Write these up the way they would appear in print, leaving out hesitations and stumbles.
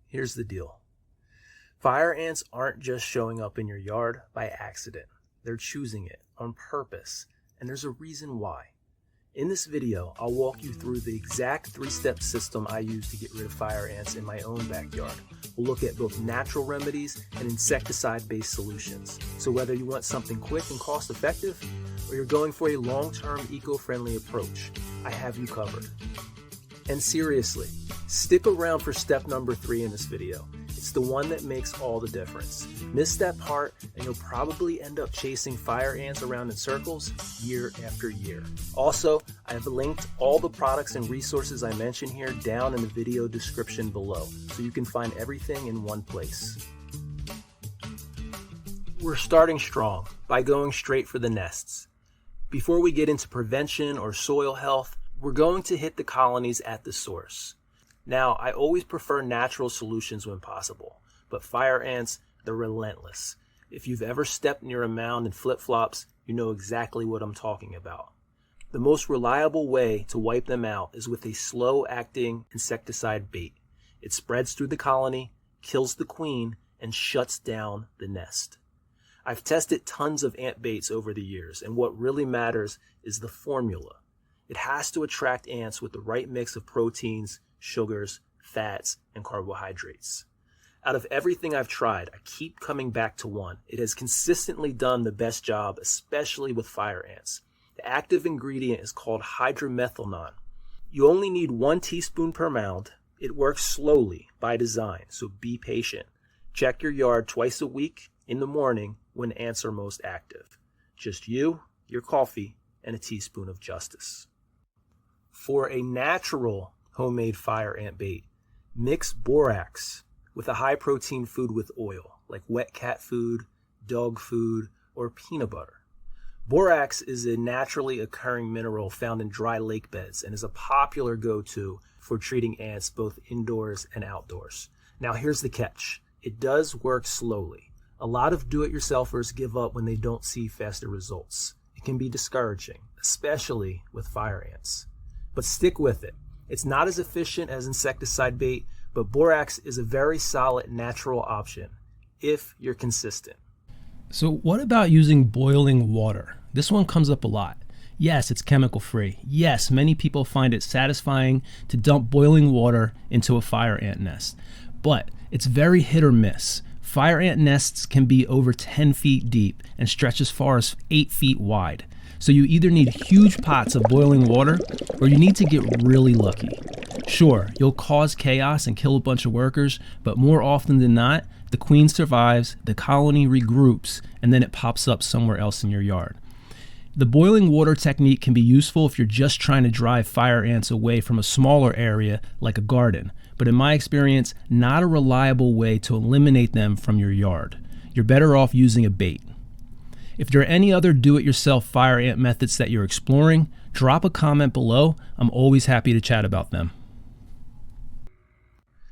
Here's the deal. Fire ants aren't just showing up in your yard by accident. They're choosing it on purpose, and there's a reason why. In this video, I'll walk you through the exact 3-step system I use to get rid of fire ants in my own backyard. We'll look at both natural remedies and insecticide-based solutions. So whether you want something quick and cost-effective, or you're going for a long-term eco-friendly approach, I have you covered. And seriously, stick around for step number 3 in this video. It's the one that makes all the difference. Miss that part and you'll probably end up chasing fire ants around in circles year after year. Also, I have linked all the products and resources I mentioned here down in the video description below, so you can find everything in one place. We're starting strong by going straight for the nests. Before we get into prevention or soil health, we're going to hit the colonies at the source. Now, I always prefer natural solutions when possible, but fire ants, they're relentless. If you've ever stepped near a mound in flip-flops, you know exactly what I'm talking about. The most reliable way to wipe them out is with a slow-acting insecticide bait. It spreads through the colony, kills the queen, and shuts down the nest. I've tested tons of ant baits over the years, and what really matters is the formula. It has to attract ants with the right mix of proteins, sugars, fats, and carbohydrates. Out of everything I've tried, I keep coming back to one. It has consistently done the best job, especially with fire ants. The active ingredient is called hydromethylnon. You only need 1 teaspoon per mound. It works slowly by design, so be patient. Check your yard twice a week in the morning when ants are most active. Just you, your coffee, and a teaspoon of justice. For a natural homemade fire ant bait, mix borax with a high-protein food with oil, like wet cat food, dog food, or peanut butter. Borax is a naturally occurring mineral found in dry lake beds and is a popular go-to for treating ants both indoors and outdoors. Now here's the catch. It does work slowly. A lot of do-it-yourselfers give up when they don't see faster results. It can be discouraging, especially with fire ants. But stick with it. It's not as efficient as insecticide bait, but borax is a very solid natural option if you're consistent. So what about using boiling water? This one comes up a lot. Yes, it's chemical free. Yes, many people find it satisfying to dump boiling water into a fire ant nest, but it's very hit or miss. Fire ant nests can be over 10 feet deep and stretch as far as 8 feet wide. So you either need huge pots of boiling water or you need to get really lucky. Sure, you'll cause chaos and kill a bunch of workers, but more often than not, the queen survives, the colony regroups, and then it pops up somewhere else in your yard. The boiling water technique can be useful if you're just trying to drive fire ants away from a smaller area like a garden, but in my experience, not a reliable way to eliminate them from your yard. You're better off using a bait. If there are any other do-it-yourself fire ant methods that you're exploring, drop a comment below. I'm always happy to chat about them.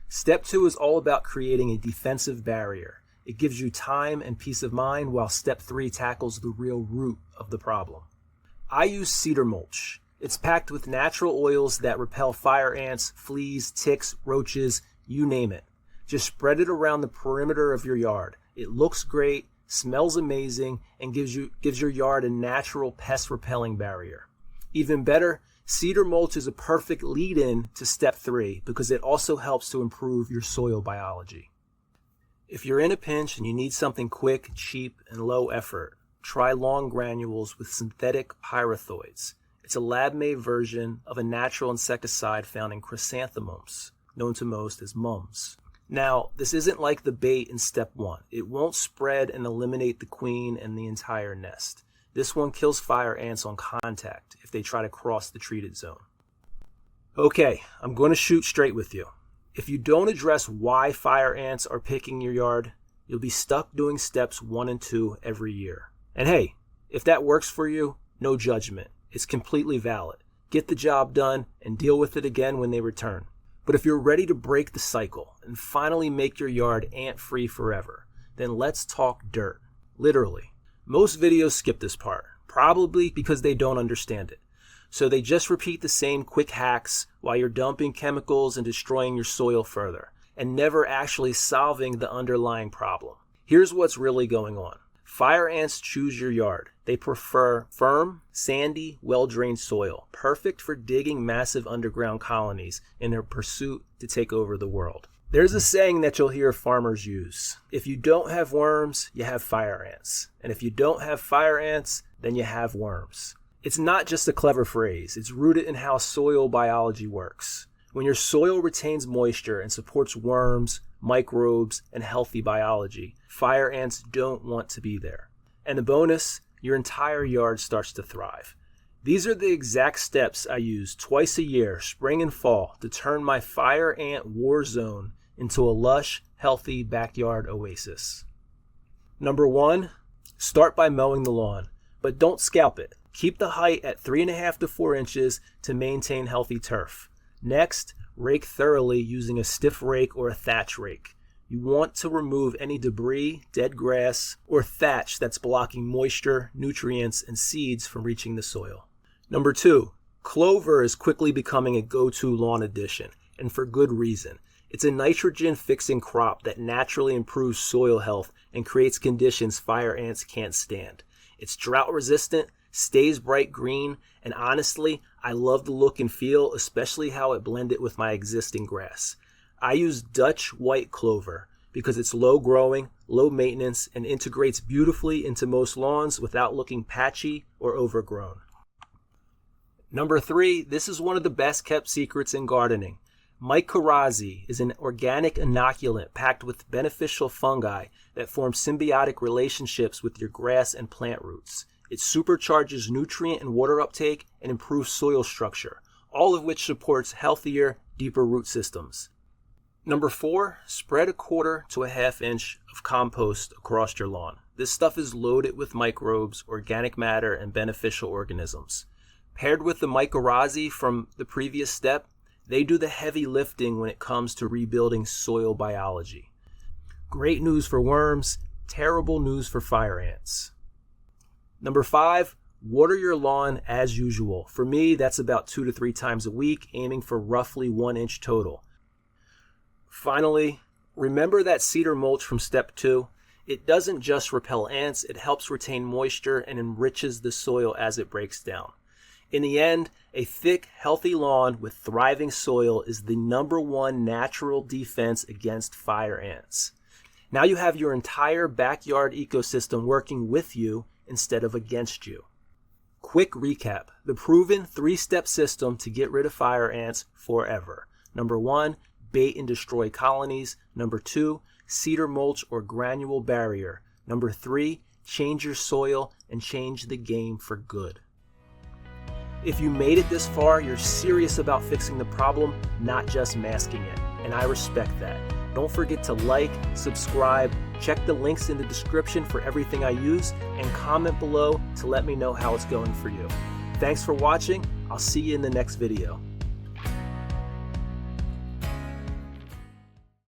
Step 2 is all about creating a defensive barrier. It gives you time and peace of mind, while step 3 tackles the real root of the problem. I use cedar mulch. It's packed with natural oils that repel fire ants, fleas, ticks, roaches, you name it. Just spread it around the perimeter of your yard. It looks great, smells amazing, and gives your yard a natural pest repelling barrier. Even better, cedar mulch is a perfect lead-in to step 3 because it also helps to improve your soil biology. If you're in a pinch and you need something quick, cheap, and low effort, try long granules with synthetic pyrethroids. It's a lab-made version of a natural insecticide found in chrysanthemums, known to most as mums. Now, this isn't like the bait in step 1. It won't spread and eliminate the queen and the entire nest. This one kills fire ants on contact if they try to cross the treated zone. Okay, I'm going to shoot straight with you. If you don't address why fire ants are picking your yard, you'll be stuck doing steps 1 and 2 every year. And hey, if that works for you, no judgment. It's completely valid. Get the job done and deal with it again when they return. But if you're ready to break the cycle and finally make your yard ant-free forever, then let's talk dirt. Literally. Most videos skip this part, probably because they don't understand it. So they just repeat the same quick hacks while you're dumping chemicals and destroying your soil further. and never actually solving the underlying problem. Here's what's really going on. Fire ants choose your yard. They prefer firm, sandy, well-drained soil, perfect for digging massive underground colonies in their pursuit to take over the world. There's a saying that you'll hear farmers use. If you don't have worms, you have fire ants. And if you don't have fire ants, then you have worms. It's not just a clever phrase. It's rooted in how soil biology works. When your soil retains moisture and supports worms, microbes, and healthy biology, fire ants don't want to be there. And the bonus, your entire yard starts to thrive. These are the exact steps I use twice a year, spring and fall, to turn my fire ant war zone into a lush, healthy backyard oasis. Number 1, start by mowing the lawn, but don't scalp it. Keep the height at 3.5 to 4 inches to maintain healthy turf. Next, rake thoroughly using a stiff rake or a thatch rake. You want to remove any debris, dead grass, or thatch that's blocking moisture, nutrients, and seeds from reaching the soil. Number 2, clover is quickly becoming a go-to lawn addition, and for good reason. It's a nitrogen-fixing crop that naturally improves soil health and creates conditions fire ants can't stand. It's drought-resistant, stays bright green, and honestly, I love the look and feel, especially how it blended with my existing grass. I use Dutch white clover because it's low growing, low maintenance, and integrates beautifully into most lawns without looking patchy or overgrown. Number 3, this is one of the best kept secrets in gardening. Mycorrhizae is an organic inoculant packed with beneficial fungi that form symbiotic relationships with your grass and plant roots. It supercharges nutrient and water uptake and improves soil structure, all of which supports healthier, deeper root systems. Number 4, spread 1/4 to 1/2 inch of compost across your lawn. This stuff is loaded with microbes, organic matter, and beneficial organisms. Paired with the mycorrhizae from the previous step, they do the heavy lifting when it comes to rebuilding soil biology. Great news for worms, terrible news for fire ants. Number 5, water your lawn as usual. For me, that's about 2 to 3 times a week, aiming for roughly 1 inch total. Finally, remember that cedar mulch from step 2? It doesn't just repel ants, it helps retain moisture and enriches the soil as it breaks down. In the end, a thick, healthy lawn with thriving soil is the number 1 natural defense against fire ants. Now you have your entire backyard ecosystem working with you instead of against you. Quick recap, the proven 3-step system to get rid of fire ants forever. Number 1, bait and destroy colonies. Number 2, cedar mulch or granule barrier. Number 3, change your soil and change the game for good. If you made it this far, you're serious about fixing the problem, not just masking it, and I respect that. Don't forget to like, subscribe, check the links in the description for everything I use, and comment below to let me know how it's going for you. Thanks for watching. I'll see you in the next video.